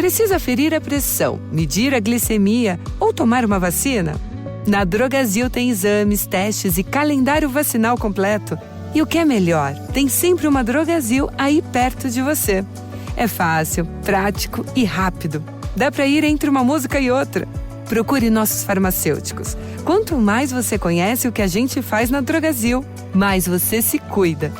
Precisa ferir a pressão, medir a glicemia ou tomar uma vacina? Na Drogasil tem exames, testes e calendário vacinal completo. E o que é melhor, tem sempre uma Drogasil aí perto de você. É fácil, prático e rápido. Dá para ir entre uma música e outra. Procure nossos farmacêuticos. Quanto mais você conhece o que a gente faz na Drogasil, mais você se cuida.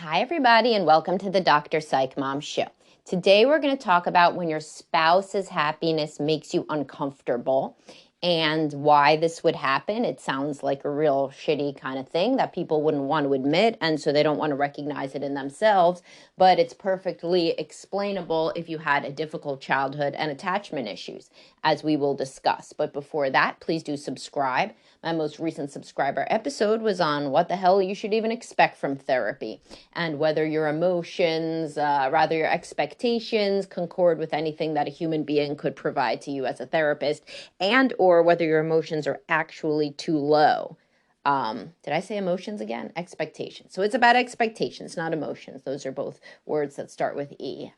Hi, everybody, and welcome to the Dr. Psych Mom Show. Today, we're going to talk about when your spouse's happiness makes you uncomfortable and why this would happen. It sounds like a real shitty kind of thing that people wouldn't want to admit, and so they don't want to recognize it in themselves, but it's perfectly explainable if you had a difficult childhood and attachment issues, as we will discuss. But before that, please do subscribe. My most recent subscriber episode was on what the hell you should even expect from therapy and whether your emotions, your expectations concord with anything that a human being could provide to you as a therapist, and or whether your emotions are actually too low. Did I say emotions again? Expectations. So it's about expectations, not emotions. Those are both words that start with E.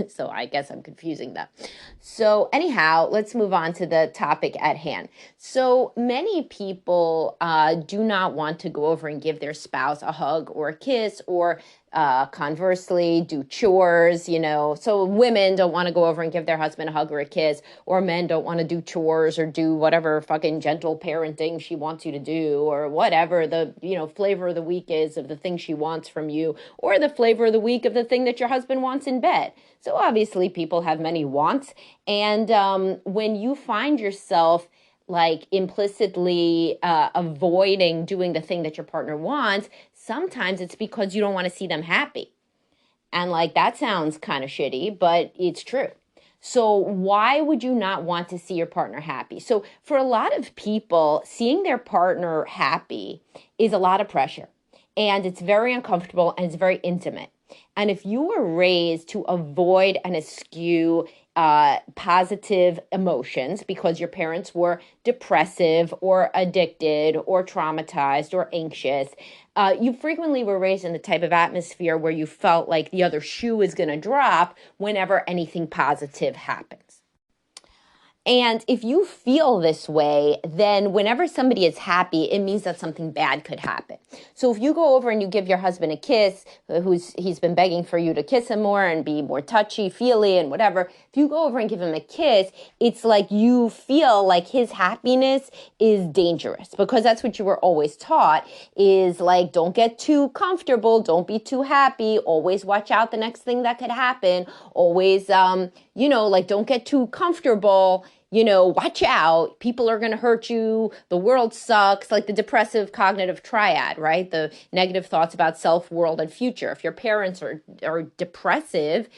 So I guess I'm confusing them. So anyhow, let's move on to the topic at hand. So many people do not want to go over and give their spouse a hug or a kiss, or conversely, do chores, so women don't want to go over and give their husband a hug or a kiss, or men don't want to do chores or do whatever fucking gentle parenting she wants you to do, or whatever the, flavor of the week is of the thing she wants from you, or the flavor of the week of the thing that your husband wants in bed. So obviously people have many wants. And when you find yourself like implicitly avoiding doing the thing that your partner wants, sometimes it's because you don't want to see them happy. And that sounds kind of shitty, but it's true. So why would you not want to see your partner happy? So for a lot of people, seeing their partner happy is a lot of pressure, and it's very uncomfortable and it's very intimate. And if you were raised to avoid and eschew positive emotions because your parents were depressive or addicted or traumatized or anxious, you frequently were raised in the type of atmosphere where you felt like the other shoe is going to drop whenever anything positive happens. And if you feel this way, then whenever somebody is happy, it means that something bad could happen. So if you go over and you give your husband a kiss, he's been begging for you to kiss him more and be more touchy-feely and whatever, if you go over and give him a kiss, it's like you feel like his happiness is dangerous, because that's what you were always taught, is like, don't get too comfortable, don't be too happy, always watch out the next thing that could happen, always, don't get too comfortable, watch out, people are going to hurt you, the world sucks, like the depressive cognitive triad, right? The negative thoughts about self, world, and future. If your parents are depressive,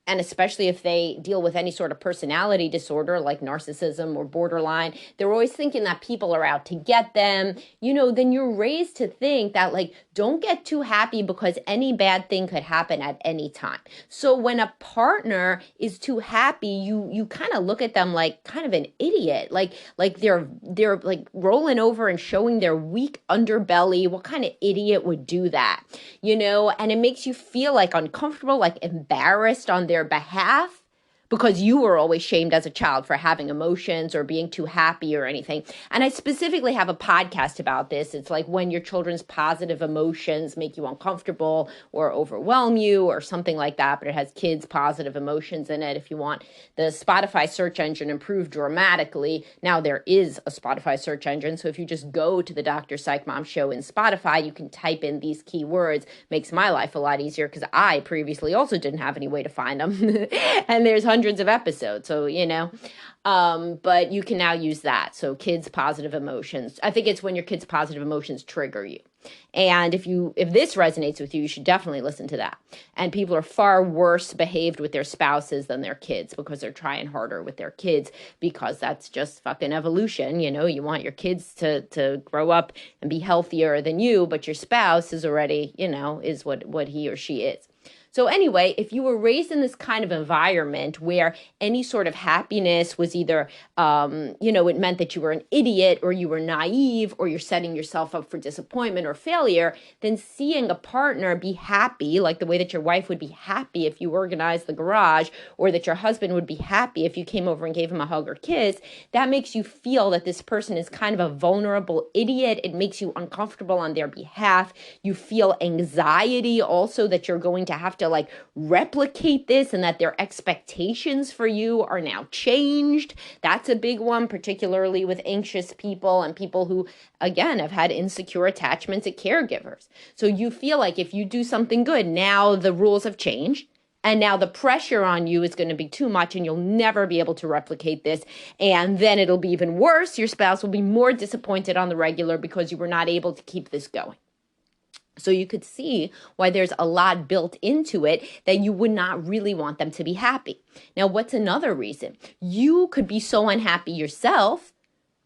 and especially if they deal with any sort of personality disorder like narcissism or borderline, they're always thinking that people are out to get them, then you're raised to think that don't get too happy because any bad thing could happen at any time. So when a partner is too happy, you kind of look at them like kind of an idiot, like they're like rolling over and showing their weak underbelly. What kind of idiot would do that? And it makes you feel like uncomfortable, like embarrassed on their behalf, because you were always shamed as a child for having emotions or being too happy or anything. And I specifically have a podcast about this. It's like when your children's positive emotions make you uncomfortable or overwhelm you or something like that, but it has kids' positive emotions in it. If you want the Spotify search engine improved dramatically, now there is a Spotify search engine. So if you just go to the Dr. Psych Mom Show in Spotify, you can type in these keywords. Makes my life a lot easier because I previously also didn't have any way to find them. And there's hundreds of episodes, so but you can now use that. So kids' positive emotions. I think it's when your kids' positive emotions trigger you. And if this resonates with you, you should definitely listen to that. And people are far worse behaved with their spouses than their kids because they're trying harder with their kids, because that's just fucking evolution. You want your kids to grow up and be healthier than you, but your spouse is already, is what he or she is. So anyway, if you were raised in this kind of environment where any sort of happiness was either, it meant that you were an idiot or you were naive or you're setting yourself up for disappointment or failure, then seeing a partner be happy, like the way that your wife would be happy if you organized the garage, or that your husband would be happy if you came over and gave him a hug or kiss, that makes you feel that this person is kind of a vulnerable idiot. It makes you uncomfortable on their behalf. You feel anxiety also that you're going to have to replicate this and that their expectations for you are now changed. That's a big one, particularly with anxious people and people who, again, have had insecure attachments to caregivers. So you feel like if you do something good, now the rules have changed. And now the pressure on you is going to be too much and you'll never be able to replicate this. And then it'll be even worse. Your spouse will be more disappointed on the regular because you were not able to keep this going. So you could see why there's a lot built into it that you would not really want them to be happy. Now, what's another reason? You could be so unhappy yourself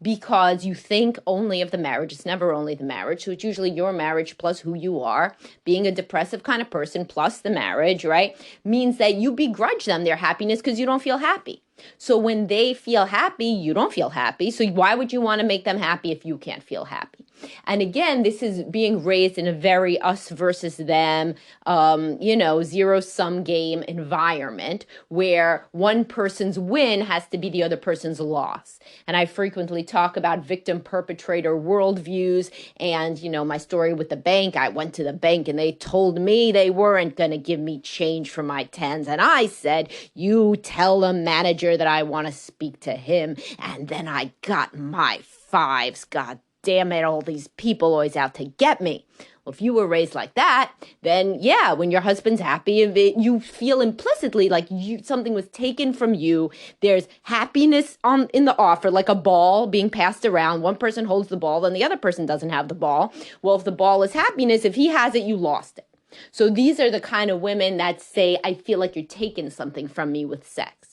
because you think only of the marriage. It's never only the marriage. So it's usually your marriage plus who you are. Being a depressive kind of person plus the marriage, right, means that you begrudge them their happiness because you don't feel happy. So when they feel happy, you don't feel happy. So why would you want to make them happy if you can't feel happy? And again, this is being raised in a very us versus them, zero-sum game environment where one person's win has to be the other person's loss. And I frequently talk about victim-perpetrator worldviews and, my story with the bank. I went to the bank and they told me they weren't going to give me change for my tens. And I said, you tell the manager that I want to speak to him. And then I got my fives. God damn it, all these people always out to get me. Well, if you were raised like that, then yeah, when your husband's happy, you feel implicitly like something was taken from you. There's happiness in the offer, like a ball being passed around. One person holds the ball, then the other person doesn't have the ball. Well, if the ball is happiness, if he has it, you lost it. So these are the kind of women that say, I feel like you're taking something from me with sex.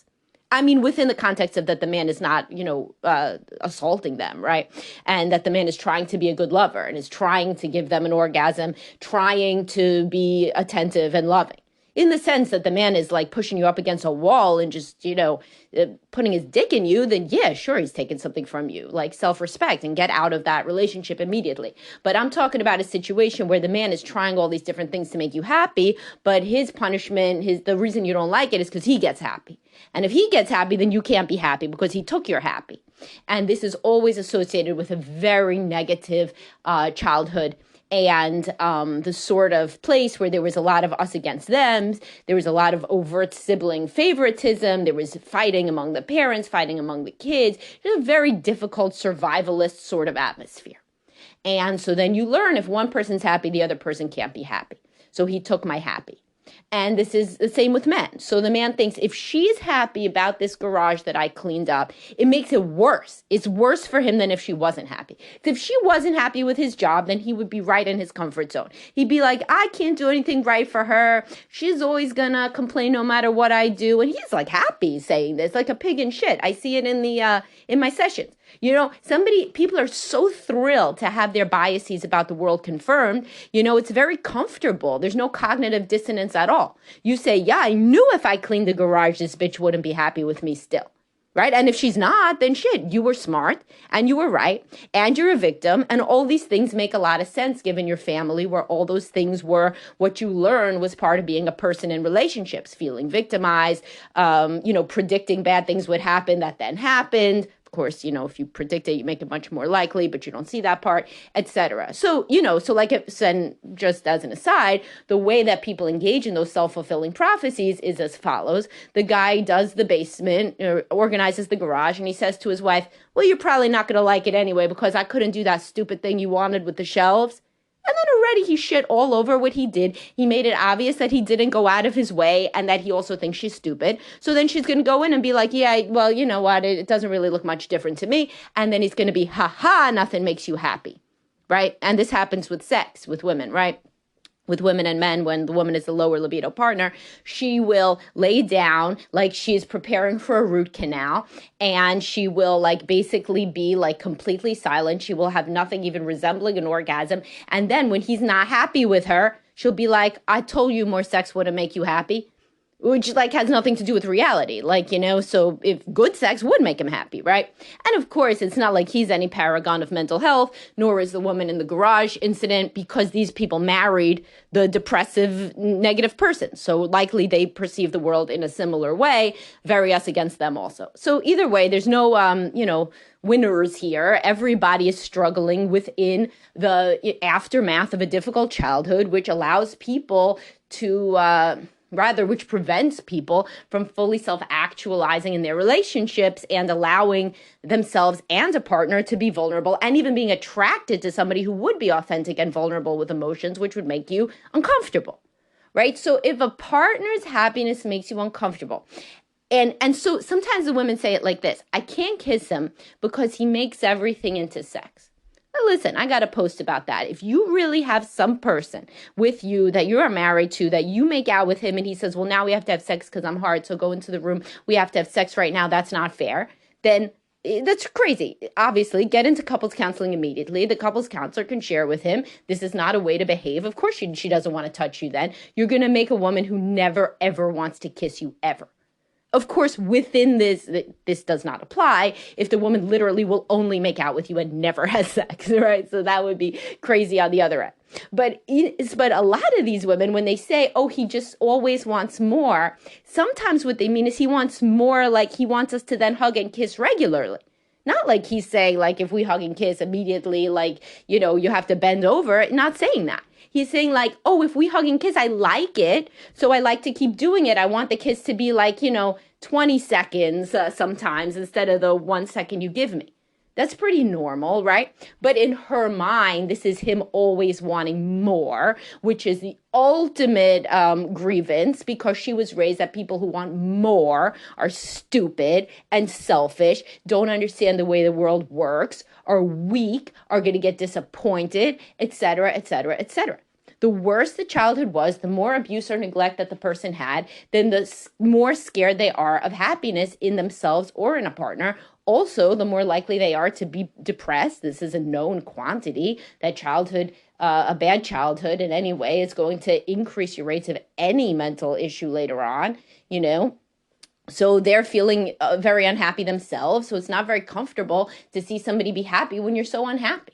I mean, within the context of that the man is not, assaulting them, right? And that the man is trying to be a good lover and is trying to give them an orgasm, trying to be attentive and loving. In the sense that the man is pushing you up against a wall and just, putting his dick in you, then yeah, sure, he's taking something from you, like self-respect, and get out of that relationship immediately. But I'm talking about a situation where the man is trying all these different things to make you happy, but his punishment, the reason you don't like it is because he gets happy. And if he gets happy, then you can't be happy because he took your happy. And this is always associated with a very negative childhood and the sort of place where there was a lot of us against them. There was a lot of overt sibling favoritism. There was fighting among the parents, fighting among the kids. It was a very difficult survivalist sort of atmosphere. And so then you learn if one person's happy, the other person can't be happy. So he took my happy. And this is the same with men. So the man thinks if she's happy about this garage that I cleaned up, it makes it worse. It's worse for him than if she wasn't happy. If she wasn't happy with his job, then he would be right in his comfort zone. He'd be like, I can't do anything right for her. She's always gonna complain no matter what I do. And he's happy saying this, like a pig in shit. I see it in my sessions. People are so thrilled to have their biases about the world confirmed. It's very comfortable. There's no cognitive dissonance at all. You say, yeah, I knew if I cleaned the garage, this bitch wouldn't be happy with me still. Right? And if she's not, then shit, you were smart and you were right and you're a victim. And all these things make a lot of sense given your family where all those things were what you learned was part of being a person in relationships, feeling victimized, predicting bad things would happen that then happened. Of course, if you predict it, you make it much more likely, but you don't see that part, etc. So, just as an aside, the way that people engage in those self-fulfilling prophecies is as follows. The guy does the basement, organizes the garage, and he says to his wife, well, you're probably not going to like it anyway because I couldn't do that stupid thing you wanted with the shelves. And then already he shit all over what he did. He made it obvious that he didn't go out of his way and that he also thinks she's stupid. So then she's going to go in and be like, yeah, well, you know what? It doesn't really look much different to me. And then he's going to be, nothing makes you happy, right? And this happens with sex, with women, right? With women and men, when the woman is the lower libido partner, she will lay down like she's preparing for a root canal, and she will basically be completely silent. She will have nothing even resembling an orgasm. And then when he's not happy with her, She'll be like, I told you more sex wouldn't make you happy, which like has nothing to do with reality. Like, so if good sex would make him happy, right? And of course, it's not like he's any paragon of mental health, nor is the woman in the garage incident, because these people married the depressive, negative person. So likely they perceive the world in a similar way, vary us against them also. So either way, there's no, winners here. Everybody is struggling within the aftermath of a difficult childhood, which allows people to, which prevents people from fully self-actualizing in their relationships and allowing themselves and a partner to be vulnerable and even being attracted to somebody who would be authentic and vulnerable with emotions, which would make you uncomfortable, right? So if a partner's happiness makes you uncomfortable, and so sometimes the women say it like this: I can't kiss him because he makes everything into sex. Now listen, I got a post about that. If you really have some person with you that you are married to, that you make out with him and he says, well, now we have to have sex because I'm hard, so go into the room. We have to have sex right now. That's not fair. Then that's crazy. Obviously, get into couples counseling immediately. The couples counselor can share with him, this is not a way to behave. Of course, she doesn't want to touch you then. You're going to make a woman who never, ever wants to kiss you ever. Of course, within this does not apply if the woman literally will only make out with you and never has sex, right? So that would be crazy on the other end. But a lot of these women, when they say, oh, he just always wants more, sometimes what they mean is he wants more, like he wants us to then hug and kiss regularly. Not like he's saying, like, if we hug and kiss immediately, like, you have to bend over. Not saying that. He's saying like, oh, if we hug and kiss, I like it. So I like to keep doing it. I want the kiss to be like, 20 seconds sometimes instead of the 1 second you give me. That's pretty normal, right? But in her mind, this is him always wanting more, which is the ultimate grievance, because she was raised that people who want more are stupid and selfish, don't understand the way the world works, are weak, are going to get disappointed, etc., etc., etc. The worse the childhood was, the more abuse or neglect that the person had, then the more scared they are of happiness in themselves or in a partner. Also, the more likely they are to be depressed. This is a known quantity, that childhood, a bad childhood in any way is going to increase your rates of any mental issue later on, So they're feeling very unhappy themselves. So it's not very comfortable to see somebody be happy when you're so unhappy.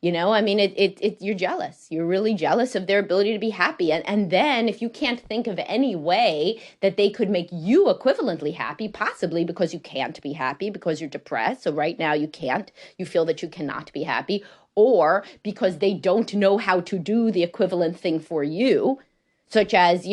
You're jealous. You're really jealous of their ability to be happy. And then if you can't think of any way that they could make you equivalently happy, possibly because you can't be happy because you're depressed. So right now you can't, you feel that you cannot be happy, or because they don't know how to do the equivalent thing for you, such as,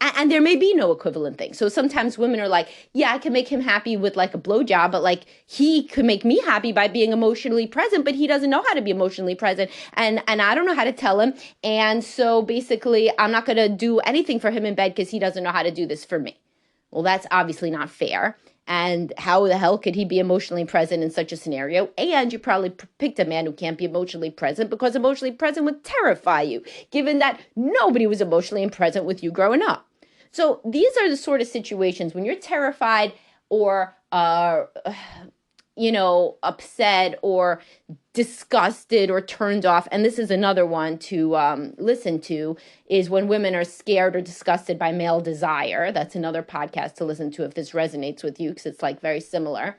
and there may be no equivalent thing. So sometimes women are like, yeah, I can make him happy with like a blowjob, but like he could make me happy by being emotionally present, but he doesn't know how to be emotionally present. And I don't know how to tell him. And so basically I'm not going to do anything for him in bed because he doesn't know how to do this for me. Well, that's obviously not fair. And how the hell could he be emotionally present in such a scenario? And you probably picked a man who can't be emotionally present because emotionally present would terrify you, given that nobody was emotionally present with you growing up. So these are the sort of situations when you're terrified or, upset or disgusted or turned off. And this is another one to listen to, is when women are scared or disgusted by male desire. That's another podcast to listen to if this resonates with you, because it's like very similar.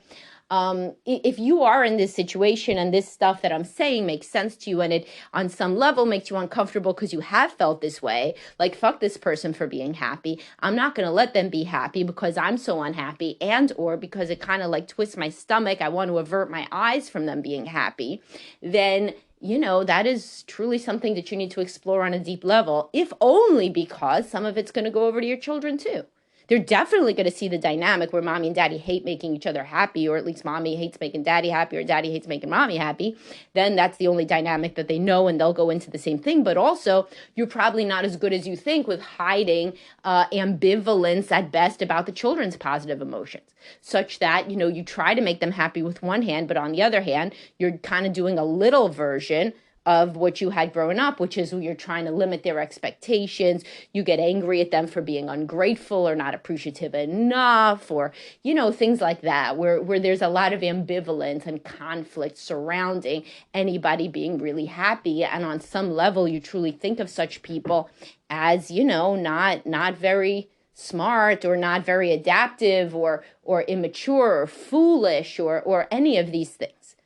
If you are in this situation and this stuff that I'm saying makes sense to you and it on some level makes you uncomfortable because you have felt this way, like fuck this person for being happy, I'm not going to let them be happy because I'm so unhappy, and or because it kind of like twists my stomach, I want to avert my eyes from them being happy, then that is truly something that you need to explore on a deep level, if only because some of it's going to go over to your children too. They're definitely going to see the dynamic where mommy and daddy hate making each other happy, or at least mommy hates making daddy happy, or daddy hates making mommy happy. Then that's the only dynamic that they know, and they'll go into the same thing. But also, you're probably not as good as you think with hiding ambivalence at best about the children's positive emotions, such that, you try to make them happy with one hand, but on the other hand, you're kind of doing a little version of what you had growing up, which is you're trying to limit their expectations. You get angry at them for being ungrateful or not appreciative enough, or, things like that, where there's a lot of ambivalence and conflict surrounding anybody being really happy. And on some level, you truly think of such people as, not very smart or not very adaptive or immature or foolish or any of these things.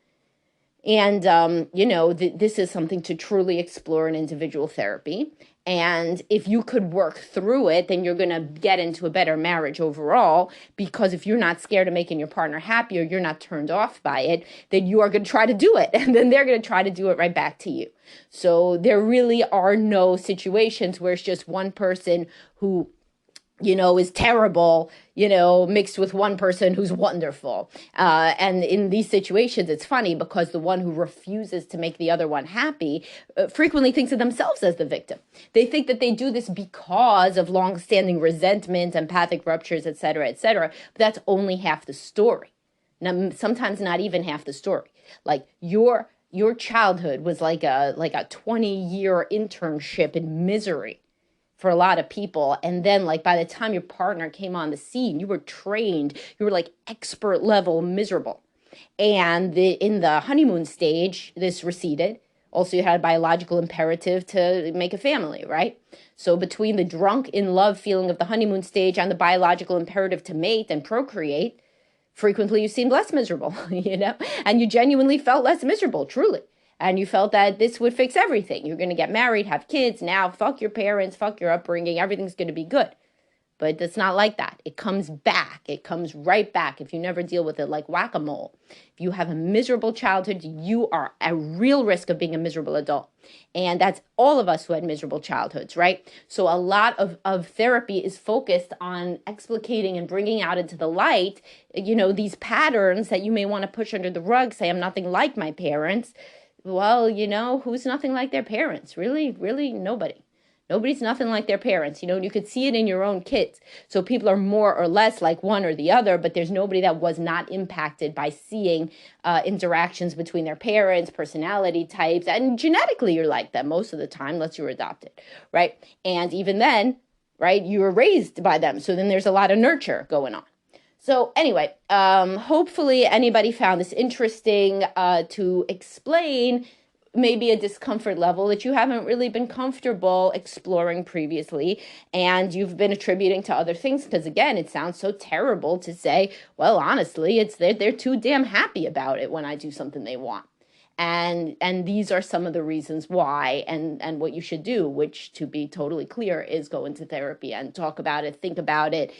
And, this is something to truly explore in individual therapy. And if you could work through it, then you're going to get into a better marriage overall, because if you're not scared of making your partner happy or you're not turned off by it, then you are going to try to do it. And then they're going to try to do it right back to you. So there really are no situations where it's just one person who is terrible, mixed with one person who's wonderful. And in these situations, it's funny because the one who refuses to make the other one happy frequently thinks of themselves as the victim. They think that they do this because of longstanding resentment, empathic ruptures, et cetera, but that's only half the story. Now, sometimes not even half the story. Like your childhood was like a 20-year internship in misery for a lot of people. And then by the time your partner came on the scene, you were trained, you were expert level miserable. And in the honeymoon stage, this receded. Also, you had a biological imperative to make a family, right? So between the drunk in love feeling of the honeymoon stage and the biological imperative to mate and procreate, frequently you seemed less miserable, and you genuinely felt less miserable, truly. And you felt that this would fix everything. You're going to get married, have kids. Now, fuck your parents, fuck your upbringing. Everything's going to be good. But it's not like that. It comes back. It comes right back if you never deal with it like whack-a-mole. If you have a miserable childhood, you are at real risk of being a miserable adult. And that's all of us who had miserable childhoods, right? So a lot of therapy is focused on explicating and bringing out into the light, these patterns that you may want to push under the rug, say, I'm nothing like my parents. Well, who's nothing like their parents? Really, really nobody. Nobody's nothing like their parents, and you could see it in your own kids. So people are more or less like one or the other, but there's nobody that was not impacted by seeing interactions between their parents, personality types, and genetically you're like them most of the time, unless you're adopted, right? And even then, right, you were raised by them. So then there's a lot of nurture going on. So anyway, hopefully anybody found this interesting to explain maybe a discomfort level that you haven't really been comfortable exploring previously, and you've been attributing to other things, because again, it sounds so terrible to say, well, honestly, it's they're too damn happy about it when I do something they want. And these are some of the reasons why, and what you should do, which, to be totally clear, is go into therapy and talk about it, think about it,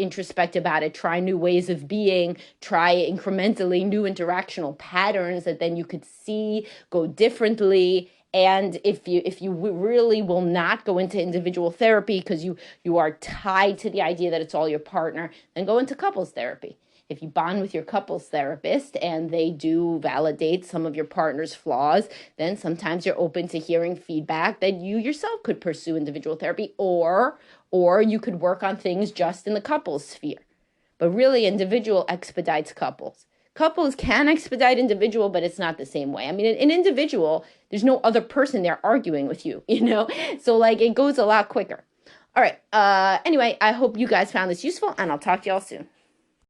introspect about it, try new ways of being, try incrementally new interactional patterns that then you could see go differently. And if you really will not go into individual therapy because you are tied to the idea that it's all your partner, then go into couples therapy. If you bond with your couples therapist and they do validate some of your partner's flaws, then sometimes you're open to hearing feedback that you yourself could pursue individual therapy, or you could work on things just in the couples sphere. But really, individual expedites couples. Couples can expedite individual, but it's not the same way. I mean, in individual, there's no other person there arguing with you, So it goes a lot quicker. All right. Anyway, I hope you guys found this useful, and I'll talk to y'all soon.